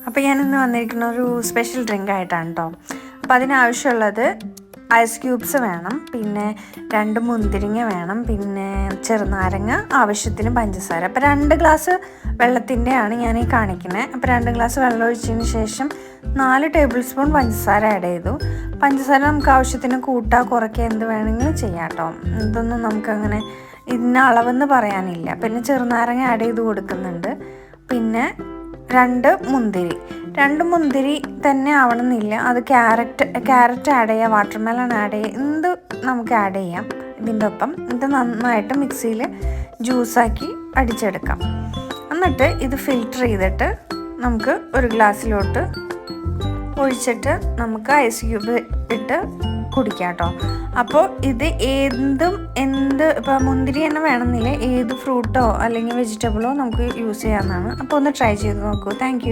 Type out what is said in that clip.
അപ്പോൾ ഞാനിന്ന് വന്നിരിക്കുന്ന ഒരു സ്പെഷ്യൽ ഡ്രിങ്ക് ആയിട്ടാണ് കേട്ടോ. അപ്പോൾ അതിനാവശ്യമുള്ളത് ഐസ് ക്യൂബ്സ് വേണം, പിന്നെ 2 മുന്തിരിങ്ങ വേണം, പിന്നെ ചെറുനാരങ്ങ, ആവശ്യത്തിന് പഞ്ചസാര. അപ്പോൾ 2 ഗ്ലാസ് വെള്ളത്തിൻ്റെയാണ് ഞാൻ ഈ കാണിക്കുന്നത്. അപ്പോൾ 2 ഗ്ലാസ് വെള്ളം ഒഴിച്ചതിന് ശേഷം 4 ടേബിൾ സ്പൂൺ പഞ്ചസാര ആഡ് ചെയ്തു. പഞ്ചസാര നമുക്ക് ആവശ്യത്തിന് കൂട്ടുക കുറയ്ക്കുക എന്ത് വേണമെങ്കിലും ചെയ്യാം കേട്ടോ. ഇതൊന്നും നമുക്കങ്ങനെ ഇന്ന അളവെന്ന് പറയാനില്ല. പിന്നെ ചെറുനാരങ്ങ ആഡ് ചെയ്ത് കൊടുക്കുന്നുണ്ട്. പിന്നെ 2 മുന്തിരി തന്നെ ആവണമെന്നില്ല, അത് ക്യാരറ്റ് ആഡ് ചെയ്യുക, വാട്ടർമെലൺ ആഡ് ചെയ്യുക, എന്ത് നമുക്ക് ആഡ് ചെയ്യാം ഇതിൻ്റെ ഒപ്പം. ഇത് നന്നായിട്ട് മിക്സിയിൽ ജ്യൂസാക്കി അടിച്ചെടുക്കാം. എന്നിട്ട് ഇത് ഫിൽറ്റർ ചെയ്തിട്ട് നമുക്ക് ഒരു ഗ്ലാസ്സിലോട്ട് ഒഴിച്ചിട്ട് നമുക്ക് ഐസ് ക്യൂബ് ഇട്ട് കുടിക്കാം കേട്ടോ. അപ്പോൾ ഇത് ഇപ്പോൾ മുന്തിരി തന്നെ വേണമെന്നില്ല, ഏത് ഫ്രൂട്ടോ അല്ലെങ്കിൽ വെജിറ്റബിളോ നമുക്ക് യൂസ് ചെയ്യാവുന്നതാണ്. അപ്പോൾ ഒന്ന് ട്രൈ ചെയ്ത് നോക്കൂ. Thank you.